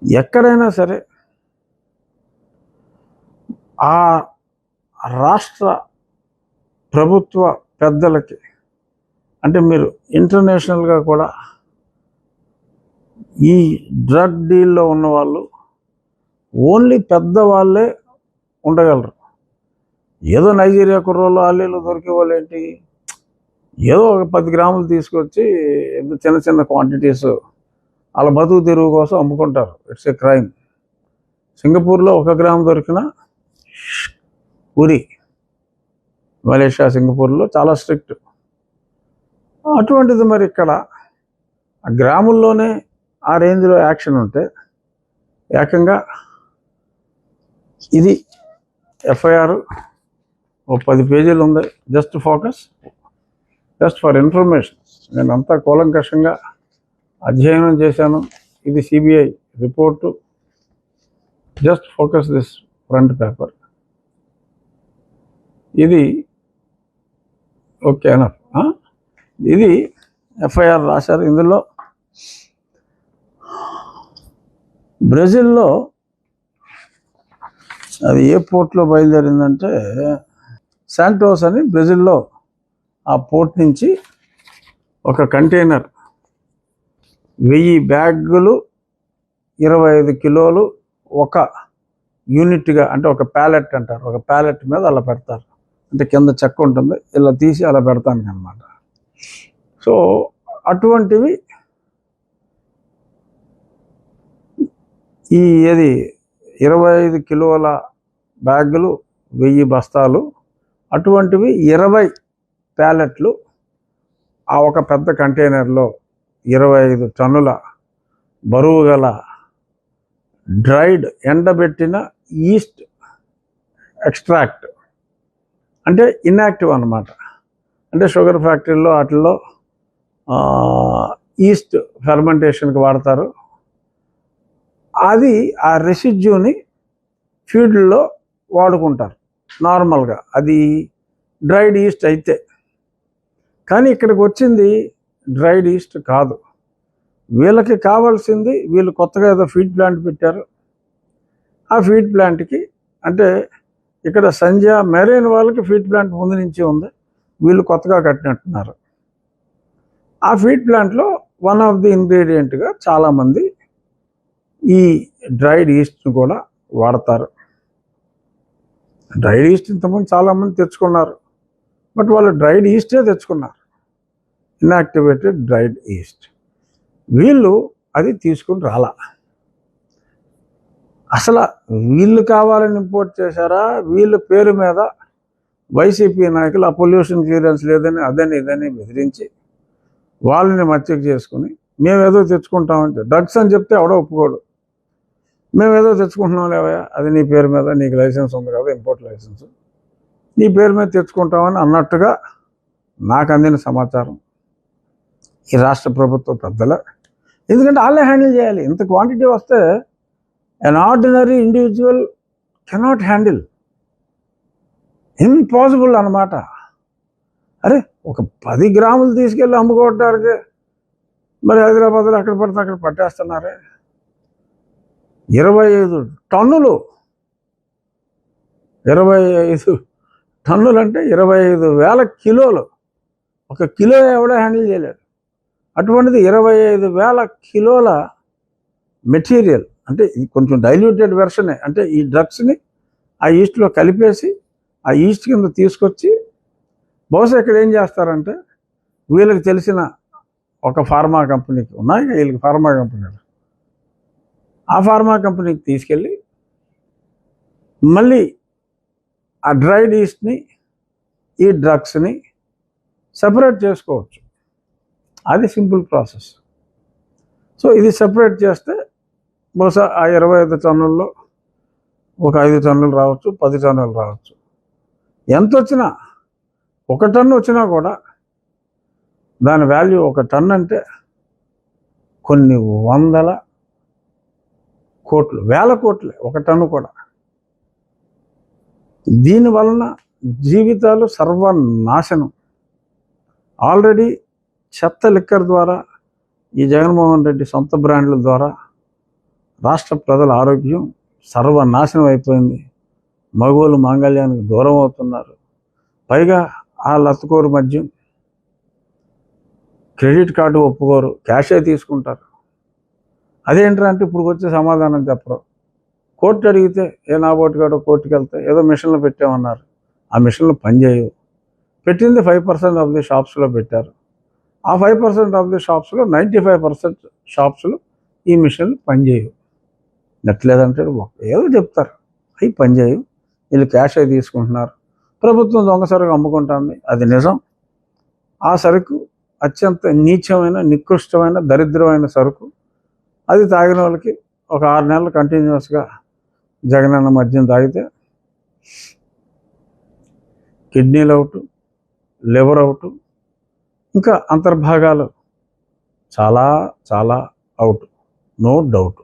ఎక్కడైనా సరే ఆ రాష్ట్ర ప్రభుత్వ పెద్దలకి, అంటే మీరు ఇంటర్నేషనల్గా కూడా ఈ డ్రగ్ డీల్లో ఉన్నవాళ్ళు ఓన్లీ పెద్దవాళ్ళే ఉండగలరు. ఏదో నైజీరియా కుర్రోళ్ళు ఆలీలు దొరికే వాళ్ళు ఏంటి, ఏదో ఒక 10 గ్రాములు తీసుకొచ్చి చిన్న చిన్న క్వాంటిటీస్ వాళ్ళ బతుకు తెరువు కోసం అమ్ముకుంటారు. It's a crime. సింగపూర్లో 1 గ్రాము దొరికిన ఉరి, మలేషియా సింగపూర్లో చాలా స్ట్రిక్ట్. అటువంటిది మరి ఇక్కడ ఆ గ్రాముల్లోనే ఆ రేంజ్లో యాక్షన్ ఉంటే, ఏకంగా ఇది ఎఫ్ఐఆర్ 10 పేజీలు ఉంది. Just for information. నేను అంతా కూలంకషంగా అధ్యయనం చేశాను. ఇది CBI report. Just focus this front paper. ఇది ఓకేనా? ఇది ఎఫ్ఐఆర్ రాశారు. ఇందులో బ్రెజిల్లో అది ఏ పోర్ట్లో బయలుదేరిందంటే శాంటోస్ అని బ్రెజిల్లో ఆ పోర్ట్ నుంచి ఒక కంటైనర్ 1000 బ్యాగులు 25 కిలోలు ఒక యూనిట్గా, అంటే ఒక ప్యాలెట్ అంటారు. ఒక ప్యాలెట్ మీద అలా పెడతారు. అంటే కింద చెక్క ఉంటుంది, ఇలా తీసి అలా పెడతాను అనమాట. సో అటువంటివి ఈ 25 కిలోల బ్యాగులు 1000 బస్తాలు, అటువంటివి 20 ప్యాలెట్లు ఆ ఒక పెద్ద కంటైనర్లో 25 టన్నుల బరువు గల డ్రైడ్ ఎండబెట్టిన ఈస్ట్ ఎక్స్ట్రాక్ట్, అంటే ఇన్యాక్టివ్ అన్నమాట. అంటే షుగర్ ఫ్యాక్టరీలో వాటిల్లో ఈస్ట్ ఫెర్మెంటేషన్కి వాడతారు. అది ఆ రెసిడ్యూని ఫీడ్లో వాడుకుంటారు నార్మల్గా. అది డ్రైడ్ ఈస్ట్ అయితే. కానీ ఇక్కడికి వచ్చింది డ్రైడ్ ఈస్ట్ కాదు. వీళ్ళకి కావాల్సింది, వీళ్ళు కొత్తగా ఏదో ఫీడ్ ప్లాంట్ పెట్టారు. ఆ ఫీడ్ ప్లాంట్కి, అంటే ఇక్కడ సంజయ్ మెరైన్ వాళ్ళకి ఫీడ్ ప్లాంట్ ముందు నుంచి ఉంది, వీళ్ళు కొత్తగా కట్టినట్టున్నారు. ఆ ఫీడ్ ప్లాంట్లో వన్ ఆఫ్ ది ఇంగ్రీడియంట్గా చాలామంది ఈ డ్రైడ్ ఈస్ట్ని కూడా వాడతారు. డ్రైడ్ ఈస్ట్ ఇంతకుముందు చాలామంది తెచ్చుకున్నారు, బట్ వాళ్ళు డ్రైడ్ ఈస్టే తెచ్చుకున్నారు, ఇన్యాక్టివేటెడ్ డ్రైడ్ ఈస్ట్. వీళ్ళు అది తీసుకుని రాలా. అసలు వీళ్ళు కావాలని ఇంపోర్ట్ చేశారా, వీళ్ళ పేరు మీద వైసీపీ నాయకులు ఆ పొల్యూషన్ క్లియరెన్స్ లేదని అదని ఇదని బెదిరించి వాళ్ళని మచ్చిక చేసుకుని, మేమేదో తెచ్చుకుంటామని, డ్రగ్స్ అని చెప్తే ఎవడో ఒప్పుకోడు. మేమేదో తెచ్చుకుంటున్నాం లేవయా, అది నీ పేరు మీద, నీకు లైసెన్స్ ఉంది కదా, ఇంపోర్ట్ లైసెన్స్, నీ పేరు మీద తెచ్చుకుంటామని అన్నట్టుగా నాకు అందిన సమాచారం ఈ రాష్ట్ర ప్రభుత్వ పెద్దల. ఎందుకంటే వాళ్ళే హ్యాండిల్ చేయాలి. ఇంత క్వాంటిటీ వస్తే an ordinary individual cannot handle, impossible అన్నమాట. అరే ఒక 10 గ్రాములు తీసుకెళ్ళి అమ్ముకోవటానికి మరి హైదరాబాద్లో ఎక్కడ పడితే అక్కడ పట్టేస్తున్నారే. 25 టన్నులు, 25 టన్నులు అంటే 25,000 కిలోలు. ఒక కిలో ఎవడో హ్యాండిల్ చేయలేడు. అటువంటిది 25,000 కిలోల మెటీరియల్. అంటే ఇది కొంచెం డైల్యూటెడ్ వెర్షనే. అంటే ఈ డ్రగ్స్ని ఆ ఈస్ట్లో కలిపేసి ఆ ఈస్ట్ కింద తీసుకొచ్చి, బహుశా ఇక్కడ ఏం చేస్తారంటే, వీళ్ళకి తెలిసిన ఒక ఫార్మా కంపెనీకి ఉన్నాయి, వీళ్ళకి ఫార్మా కంపెనీలు, ఆ ఫార్మా కంపెనీకి తీసుకెళ్ళి మళ్ళీ ఆ డ్రైడ్ ఈస్ట్ని ఈ డ్రగ్స్ని సెపరేట్ చేసుకోవచ్చు. అది సింపుల్ ప్రాసెస్. సో ఇది సెపరేట్ చేస్తే బహుశా ఆ 25 టన్నుల్లో ఒక 5 టన్నులు రావచ్చు, 10 టన్నులు రావచ్చు. ఎంత వచ్చినా, 1 టన్ను వచ్చినా కూడా దాని వాల్యూ, 1 టన్ను అంటే కొన్ని వందల కోట్లు, వేల కోట్లే 1 టన్ను కూడా. దీనివలన జీవితాలు సర్వనాశనం. ఆల్రెడీ చెత్త లిక్కర్ ద్వారా, ఈ జగన్మోహన్ రెడ్డి సొంత బ్రాండ్ల ద్వారా రాష్ట్ర ప్రజల ఆరోగ్యం సర్వనాశనం అయిపోయింది. మగవాళ్ళు మాంగళ్యానికి దూరం అవుతున్నారు. పైగా ఆ లత్తుకోరు మద్యం, క్రెడిట్ కార్డు ఒప్పుకోరు, క్యాషే తీసుకుంటారు. అదేంటంటే అంటే ఇప్పుడు వచ్చే సమాధానం చెప్పరు. కోర్టు అడిగితే ఏ నాబోటుగాడో కోర్టుకి వెళ్తే ఏదో మిషన్లు పెట్టామన్నారు. ఆ మిషన్లు పనిచేయవు. పెట్టింది 5% ఆఫ్ ది షాప్స్లో పెట్టారు. ఆ 5% ఆఫ్ ది షాప్స్లో 95% షాప్స్లో ఈ మిషన్లు పనిచేయవు. నెట్లేదంటే ఏదో చెప్తారు, అవి పనిచేయవు, వీళ్ళు క్యాష్ అయి తీసుకుంటున్నారు, ప్రభుత్వం దొంగ సరుకు అమ్ముకుంటుంది, అది నిజం. ఆ సరుకు అత్యంత నీచమైన, నికృష్టమైన, దరిద్రమైన సరుకు. అది తాగిన వాళ్ళకి ఒక 6 నెలలు కంటిన్యూస్గా జగనన్న మద్యం తాగితే కిడ్నీలు అవుట్, లివర్ అవుట్, ఇంకా అంతర్భాగాలు చాలా చాలా అవుట్, నో డౌట్.